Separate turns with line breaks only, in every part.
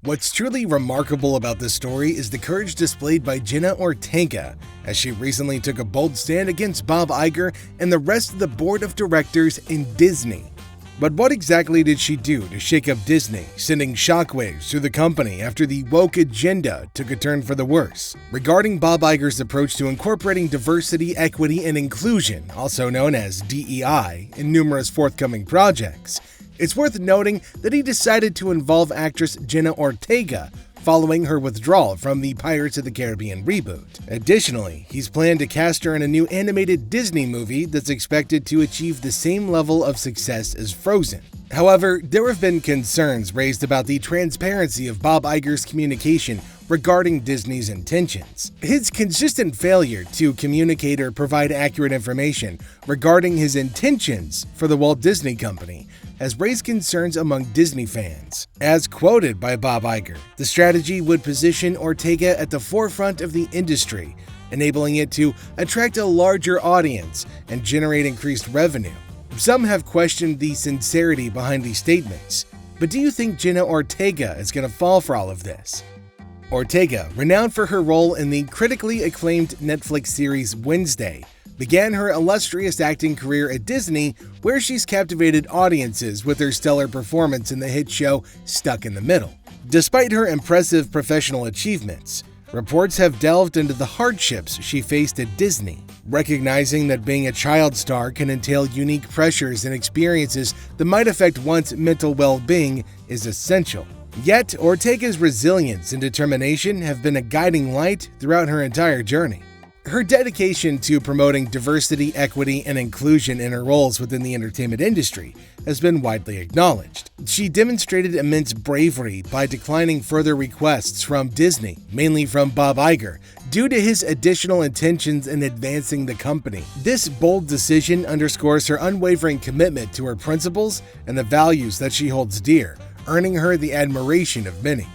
What's truly remarkable about this story is the courage displayed by Jenna Ortega, as she recently took a bold stand against Bob Iger and the rest of the board of directors in Disney. But what exactly did she do to shake up Disney, sending shockwaves through the company after the woke agenda took a turn for the worse? Regarding Bob Iger's approach to incorporating diversity, equity, and inclusion, also known as DEI, in numerous forthcoming projects, it's worth noting that he decided to involve actress Jenna Ortega following her withdrawal from the Pirates of the Caribbean reboot. Additionally, he's planned to cast her in a new animated Disney movie that's expected to achieve the same level of success as Frozen. However, there have been concerns raised about the transparency of Bob Iger's communication regarding Disney's intentions. His consistent failure to communicate or provide accurate information regarding his intentions for the Walt Disney Company has raised concerns among Disney fans. As quoted by Bob Iger, the strategy would position Ortega at the forefront of the industry, enabling it to attract a larger audience and generate increased revenue. Some have questioned the sincerity behind these statements, but do you think Jenna Ortega is going to fall for all of this? Ortega, renowned for her role in the critically acclaimed Netflix series Wednesday, began her illustrious acting career at Disney, where she's captivated audiences with her stellar performance in the hit show Stuck in the Middle. Despite her impressive professional achievements, reports have delved into the hardships she faced at Disney. Recognizing that being a child star can entail unique pressures and experiences that might affect one's mental well-being is essential. Yet, Ortega's resilience and determination have been a guiding light throughout her entire journey. Her dedication to promoting diversity, equity, and inclusion in her roles within the entertainment industry has been widely acknowledged. She demonstrated immense bravery by declining further requests from Disney, mainly from Bob Iger, due to his additional intentions in advancing the company. This bold decision underscores her unwavering commitment to her principles and the values that she holds dear, earning her the admiration of many.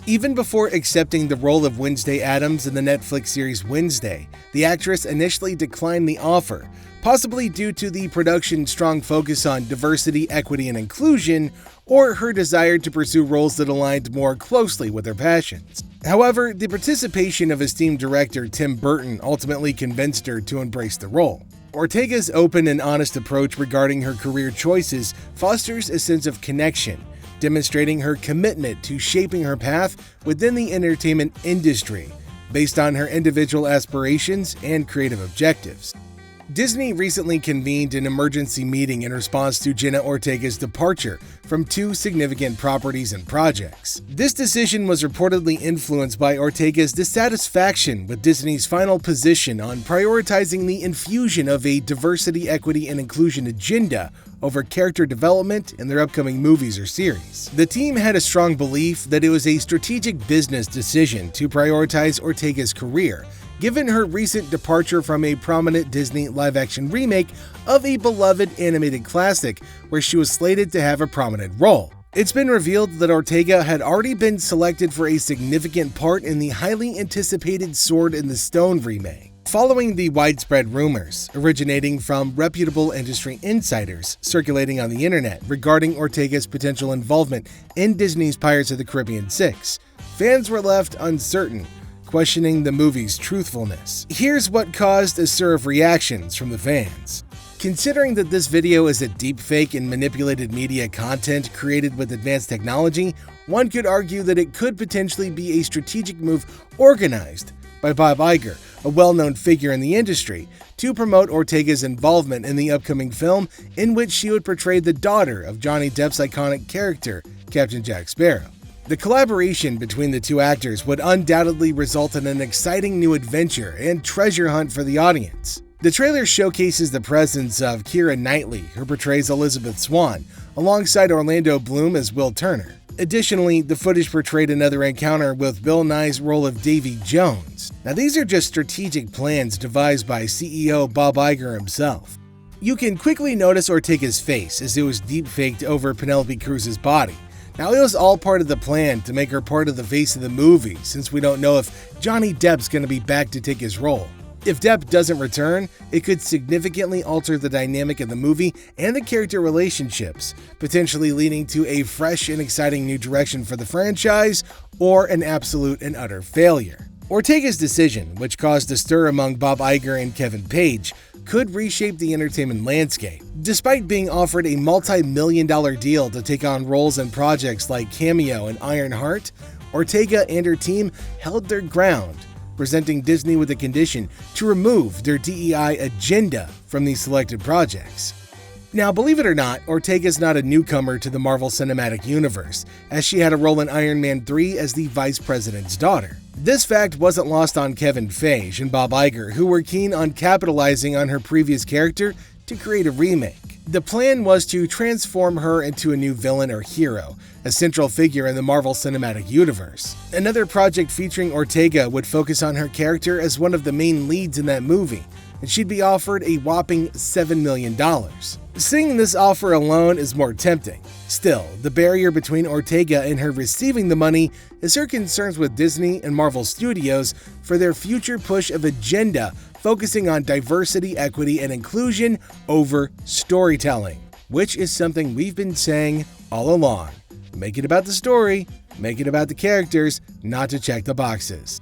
Even before accepting the role of Wednesday Addams in the Netflix series Wednesday, the actress initially declined the offer, possibly due to the production's strong focus on diversity, equity, and inclusion, or her desire to pursue roles that aligned more closely with her passions. However, the participation of esteemed director Tim Burton ultimately convinced her to embrace the role. Ortega's open and honest approach regarding her career choices fosters a sense of connection, demonstrating her commitment to shaping her path within the entertainment industry based on her individual aspirations and creative objectives. Disney recently convened an emergency meeting in response to Jenna Ortega's departure from two significant properties and projects. This decision was reportedly influenced by Ortega's dissatisfaction with Disney's final position on prioritizing the infusion of a diversity, equity, and inclusion agenda over character development in their upcoming movies or series. The team had a strong belief that it was a strategic business decision to prioritize Ortega's career, given her recent departure from a prominent Disney live-action remake of a beloved animated classic where she was slated to have a prominent role. It's been revealed that Ortega had already been selected for a significant part in the highly anticipated Sword in the Stone remake. Following the widespread rumors originating from reputable industry insiders circulating on the internet regarding Ortega's potential involvement in Disney's Pirates of the Caribbean 6, fans were left uncertain, questioning the movie's truthfulness. Here's what caused a stir of reactions from the fans. Considering that this video is a deepfake and manipulated media content created with advanced technology, one could argue that it could potentially be a strategic move organized by Bob Iger, a well-known figure in the industry, to promote Ortega's involvement in the upcoming film in which she would portray the daughter of Johnny Depp's iconic character, Captain Jack Sparrow. The collaboration between the two actors would undoubtedly result in an exciting new adventure and treasure hunt for the audience. The trailer showcases the presence of Keira Knightley, who portrays Elizabeth Swann, alongside Orlando Bloom as Will Turner. Additionally, the footage portrayed another encounter with Bill Nye's role of Davy Jones. Now, these are just strategic plans devised by CEO Bob Iger himself. You can quickly notice Ortega's face as it was deepfaked over Penelope Cruz's body. Now, it was all part of the plan to make her part of the face of the movie, since we don't know if Johnny Depp's going to be back to take his role. If Depp doesn't return, it could significantly alter the dynamic of the movie and the character relationships, potentially leading to a fresh and exciting new direction for the franchise or an absolute and utter failure. Ortega's decision, which caused a stir among Bob Iger and Kevin Page, could reshape the entertainment landscape. Despite being offered a multi-million-dollar deal to take on roles in projects like Cameo and Ironheart, Ortega and her team held their ground, presenting Disney with a condition to remove their DEI agenda from these selected projects. Now, believe it or not, Ortega's not a newcomer to the Marvel Cinematic Universe, as she had a role in Iron Man 3 as the Vice President's daughter. This fact wasn't lost on Kevin Feige and Bob Iger, who were keen on capitalizing on her previous character to create a remake. The plan was to transform her into a new villain or hero, a central figure in the Marvel Cinematic Universe. Another project featuring Ortega would focus on her character as one of the main leads in that movie, and she'd be offered a whopping $7 million. Seeing this offer alone is more tempting. Still, the barrier between Ortega and her receiving the money is her concerns with Disney and Marvel Studios for their future push of agenda focusing on diversity, equity, and inclusion over storytelling, which is something we've been saying all along. Make it about the story, make it about the characters, not to check the boxes.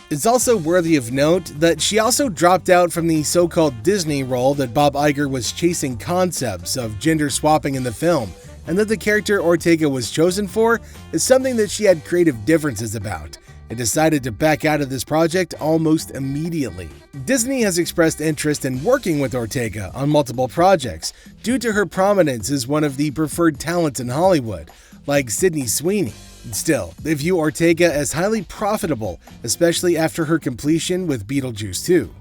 It's also worthy of note that she also dropped out from the so-called Disney role that Bob Iger was chasing concepts of gender swapping in the film, and that the character Ortega was chosen for is something that she had creative differences about, and decided to back out of this project almost immediately. Disney has expressed interest in working with Ortega on multiple projects due to her prominence as one of the preferred talents in Hollywood, like Sydney Sweeney. Still, they view Ortega as highly profitable, especially after her completion with Beetlejuice 2.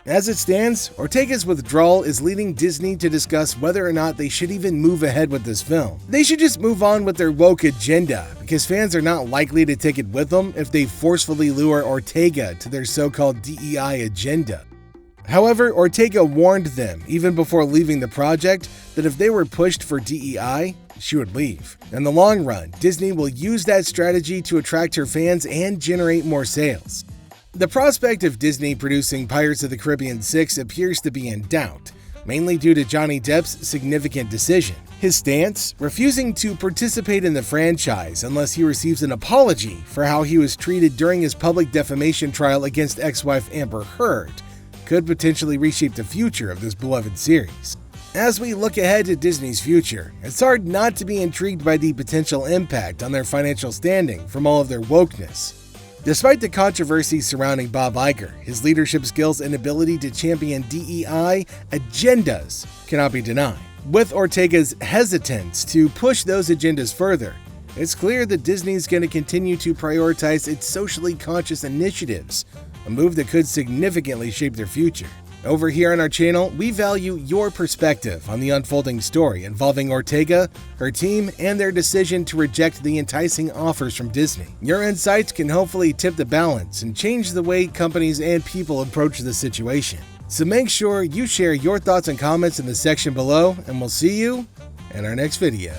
As it stands, Ortega's withdrawal is leading Disney to discuss whether or not they should even move ahead with this film. They should just move on with their woke agenda, because fans are not likely to take it with them if they forcefully lure Ortega to their so-called DEI agenda. However, Ortega warned them, even before leaving the project, that if they were pushed for DEI, she would leave. In the long run, Disney will use that strategy to attract her fans and generate more sales. The prospect of Disney producing Pirates of the Caribbean 6 appears to be in doubt, mainly due to Johnny Depp's significant decision. His stance, refusing to participate in the franchise unless he receives an apology for how he was treated during his public defamation trial against ex-wife Amber Heard, could potentially reshape the future of this beloved series. As we look ahead to Disney's future, it's hard not to be intrigued by the potential impact on their financial standing from all of their wokeness. Despite the controversy surrounding Bob Iger, his leadership skills and ability to champion DEI agendas cannot be denied. With Ortega's hesitance to push those agendas further, it's clear that Disney's going to continue to prioritize its socially conscious initiatives, a move that could significantly shape their future. Over here on our channel, we value your perspective on the unfolding story involving Ortega, her team, and their decision to reject the enticing offers from Disney. Your insights can hopefully tip the balance and change the way companies and people approach the situation. So make sure you share your thoughts and comments in the section below, and we'll see you in our next video.